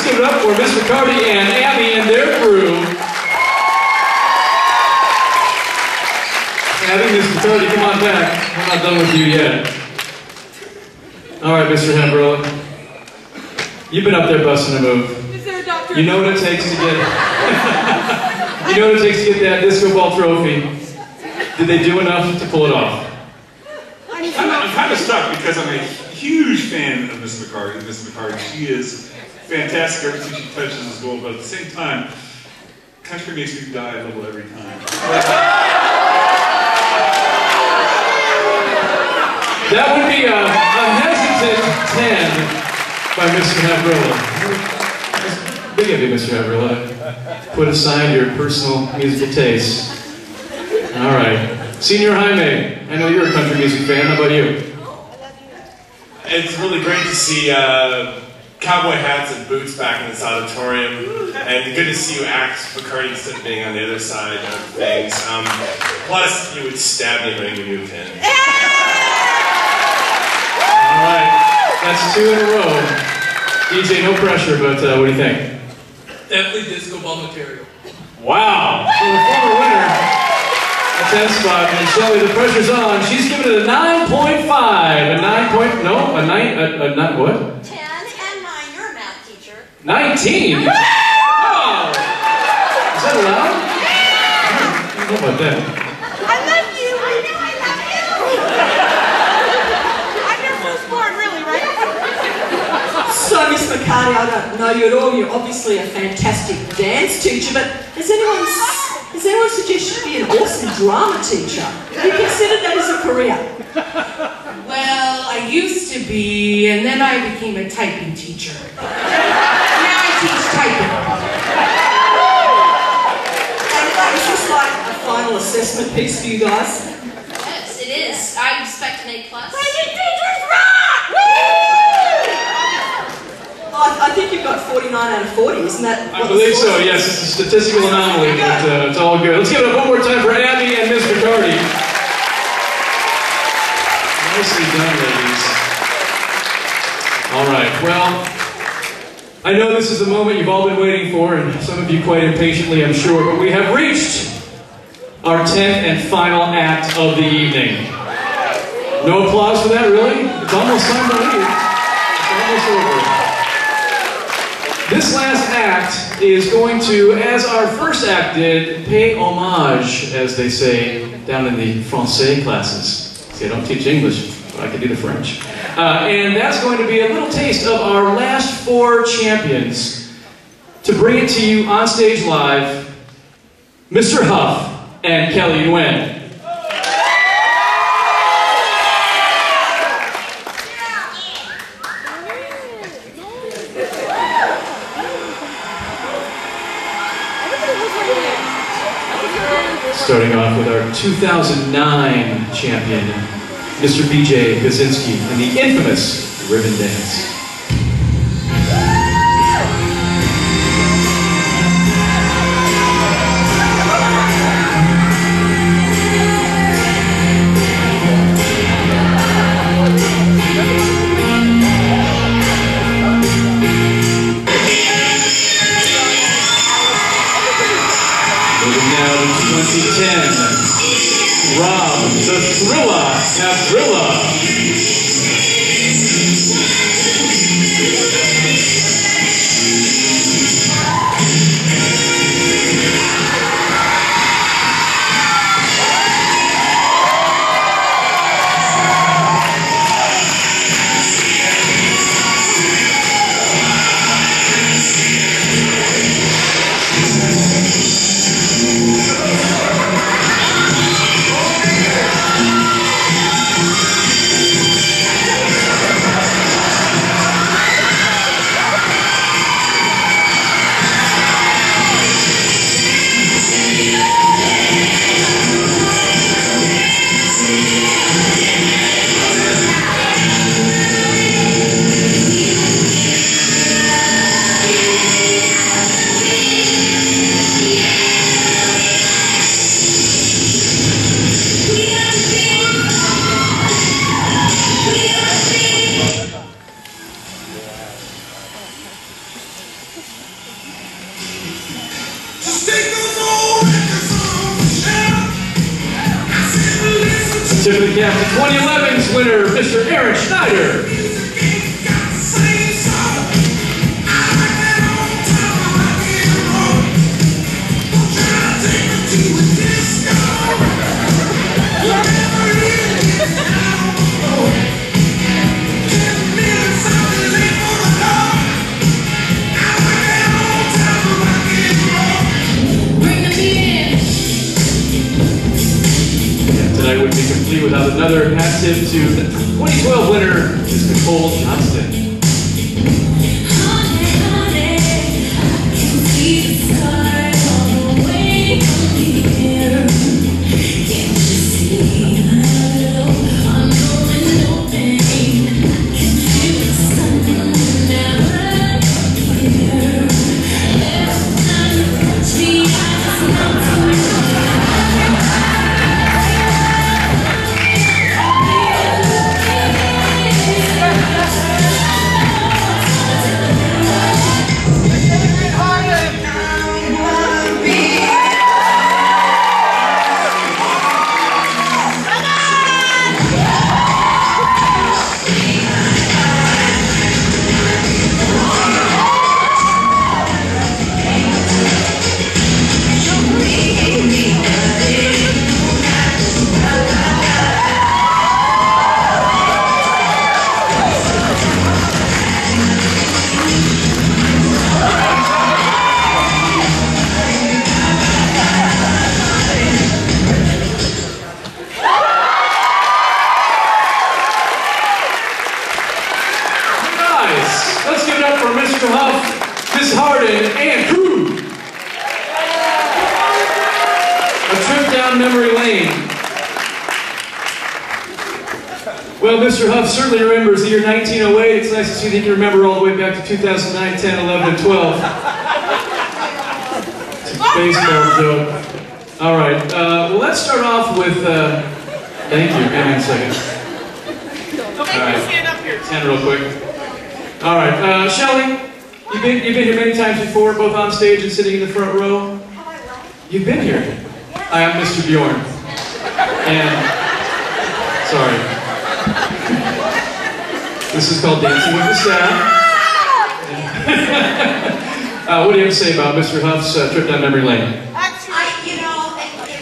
give it up for Miss McCarty and Abby and their crew. Abby, Miss McCarty, come on back. I'm not done with you yet. All right, Mr. Hambrilla. You've been up there busting a move. Is there a doctor? You know what it takes to get you know what it takes to get that disco ball trophy. Did they do enough to pull it off? I'm kind of stuck because I'm a huge fan of Miss McCarty. Miss McCarty, she is fantastic. Everything she touches is gold, but at the same time, country makes me die a little every time. That would be a hesitant 10 by Mr. Hambrilla. Big of you, Mr. Hambrilla. Put aside your personal musical tastes. All right. Senior Jaime, I know you're a country music fan. How about you? It's really great to see cowboy hats and boots back in this auditorium, and good to see you act McCarty instead of being on the other side of things. Plus, you would stab me if I give you a pin. All right, that's 2 in a row. DJ, no pressure, but what do you think? Definitely disco ball material. Wow! So the former winner, a 10 spot, and Shelly, the pressure's on. She's given it a 9.5. A 9 point, no, a 9, what? 10 and 9, you're a math teacher. 19? Wow! Is that allowed? I don't know about that. I love you! I know I love you! I'm your firstborn, really, right? So, Miss McCarty, I don't know you at all. You're obviously a fantastic dance teacher, but has anyone suggested you be an awesome drama teacher? Have you considered that as a career? Well, I used to be, and then I became a typing teacher. Now I teach typing. And is this like a final assessment piece for you guys? Yes, it is. I expect an A+. Teachers rock! I think you've got 49 out of 40, isn't that? I believe so, yes. It's a statistical anomaly, but it's all good. Let's give it up one more time for Abby and Miss McCarty. Nicely done, ladies. All right, well, I know this is the moment you've all been waiting for, and some of you quite impatiently, I'm sure, but we have reached our 10th and final act of the evening. No applause for that, really? It's almost time to leave. It's almost over. This last act is going to, as our first act did, pay homage, as they say down in the Francais classes. See, I don't teach English, but I can do the French. And that's going to be a little taste of our last 4 champions. To bring it to you on stage live, Mr. Huff and Kelly Nguyen. Starting off with our 2009 champion, Mr. BJ Kaczynski, and the infamous Ribbon Dance. Moving now to 2010, Rob, the Thrilla, Navrilla. recap the 2011's winner, Mr. Aaron Schneider. Tonight would be complete without another hat tip to the 2012 winner, Ms. Nicole Johnston. Let's give it up for Mr. Huff, Ms. Harden, and crew. A trip down memory lane. Well, Mr. Huff certainly remembers the year 1908. It's nice to see that you can remember all the way back to 2009, 10, 11, and 12. It's a baseball joke. All right, well, let's start off with, thank you, give me a second. All right, stand real quick. All right, Shelley, you've been here many times before, both on stage and sitting in the front row. You've been here. Hi, I'm Mr. Bjorn. And, sorry. This is called Dancing with the Staff. What do you have to say about Mr. Huff's trip down memory lane? It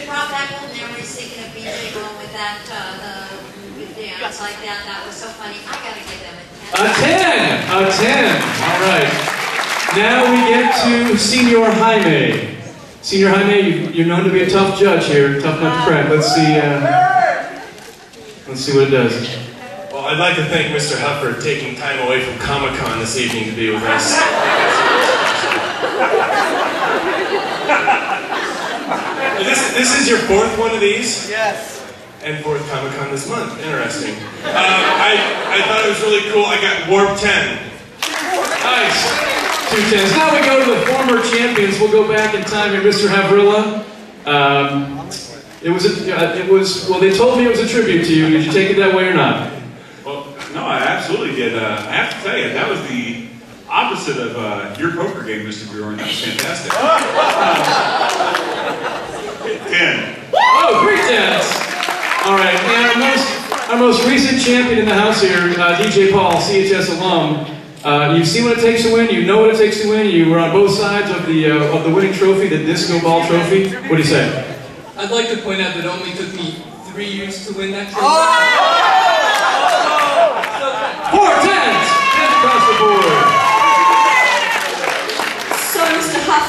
brought back old memories thinking of BJ going with that, the dance like that. That was so funny. I gotta give them A 10! A 10! All right. Now we get to Senior Jaime. Senior Jaime, you're known to be a tough judge here, tough nut to crack. Let's see what it does. Well, I'd like to thank Mr. Huff for taking time away from Comic-Con this evening to be with us. This is your fourth one of these? Yes. And fourth Comic-Con this month. Interesting. I thought it was really cool. I got Warp 10. Nice. 2 10s. Now we go to the former champions. We'll go back in time here, Mr. Havrilla. Well, they told me it was a tribute to you. Did you take it that way or not? Well, no, I absolutely did. I have to tell you, that was the opposite of your poker game, Mr. Bjorn. That was fantastic. 10. Oh, 3 10s. All right, and our most recent champion in the house here, DJ Paul, CHS alum. You've seen what it takes to win. You know what it takes to win. You were on both sides of the winning trophy, the disco ball trophy. What do you say? I'd like to point out that it only took me 3 years to win that trophy. 4 10s. 10 across the board. So, Mr. Huff,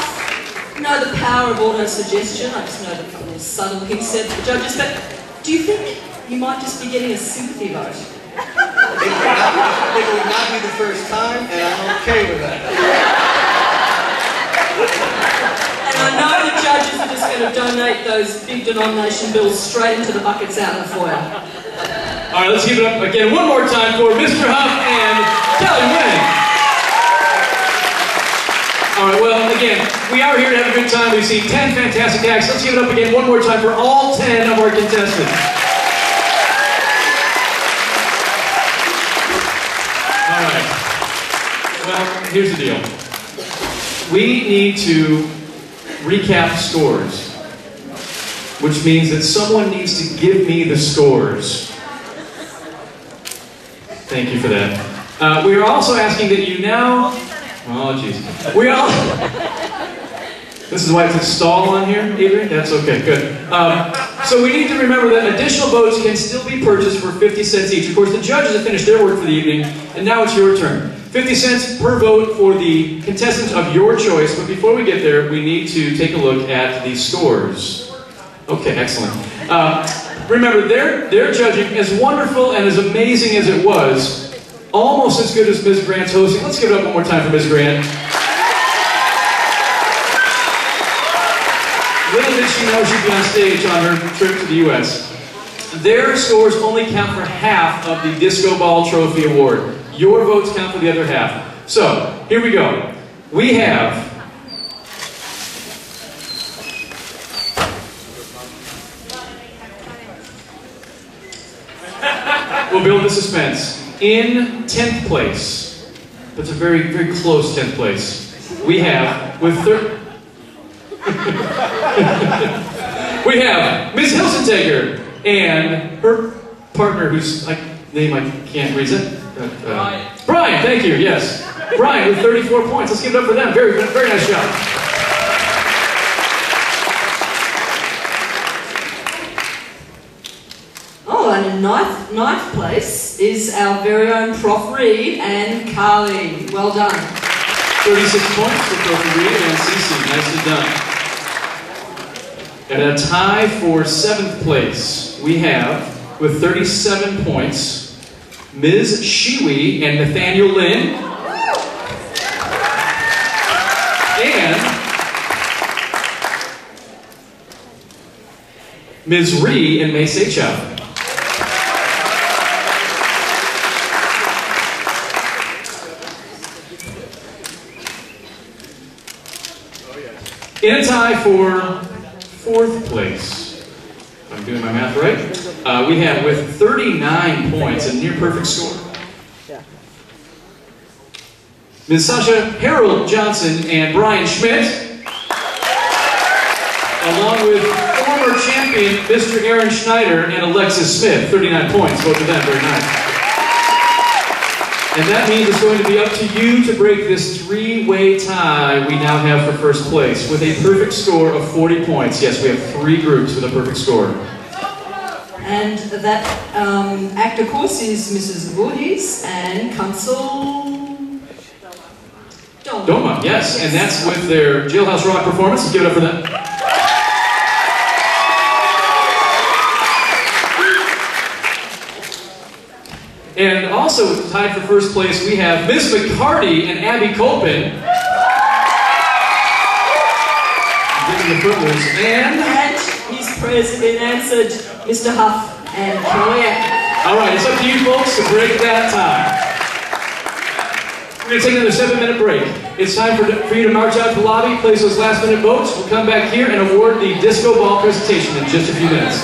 you know the power of auto-suggestion. I just know the little subtle hints said to the judges, but do you think you might just be getting a sympathy vote? It would not be the first time, and I'm okay with that. And I know the judges are just going to donate those big denomination bills straight into the buckets out in the foyer. All right, let's give it up again one more time for Mr. Huff and Kelly Winning. All right, well, again, we are here to have a good time. We've seen 10 fantastic acts. Let's give it up again one more time for all 10 of our contestants. All right. Well, here's the deal. We need to recap scores, which means that someone needs to give me the scores. Thank you for that. We are also asking that you now... Oh, jeez. We all... This is why it's a stall on here, Adrian? That's okay, good. So we need to remember that additional votes can still be purchased for 50 cents each. Of course, the judges have finished their work for the evening, and now it's your turn. 50 cents per vote for the contestants of your choice, but before we get there, we need to take a look at the scores. Okay, excellent. Remember, their judging, as wonderful and as amazing as it was, almost as good as Ms. Grant's hosting. Let's give it up one more time for Ms. Grant. Little did she know she'd be on stage on her trip to the U.S. Their scores only count for half of the Disco Ball Trophy Award. Your votes count for the other half. So, here we go. We have... We'll build the suspense. In 10th place, that's a very, very close 10th place, we have, with we have Ms. Hilsentegger and her partner, whose name I can't read it. Brian, thank you, yes. Brian with 34 points. Let's give it up for them. Very, very nice job. Oh, and in ninth place is our very own Prof. Reed and Carly. Well done. 36 points for Prof. Reed and Cece. Nicely done. And a tie for 7th place, we have, with 37 points, Ms. Shiwi and Nathaniel Lynn. And Ms. Ree and Mei Seichow. In a tie for 4th place, if I'm doing my math right, we have with 39 points, a near perfect score, Ms. Sasha Harold Johnson and Brian Schmidt, along with former champion Mr. Aaron Schneider and Alexis Smith, 39 points, both of them, very nice. And that means it's going to be up to you to break this 3-way tie we now have for 1st place with a perfect score of 40 points. Yes, we have 3 groups with a perfect score. And that act, of course, is Mrs. Voorhees and Consul Doma, yes, and that's with their Jailhouse Rock performance. Let's give it up for them. And also tied for 1st place, we have Miss McCarty and Abby Copen. Giving the footloose. And his prayers have been answered, Mr. Huff and Claire. All right, it's up to you folks to break that tie. We're going to take another 7-minute break. It's time for you to march out to the lobby, place those last-minute votes. We'll come back here and award the disco ball presentation in just a few minutes.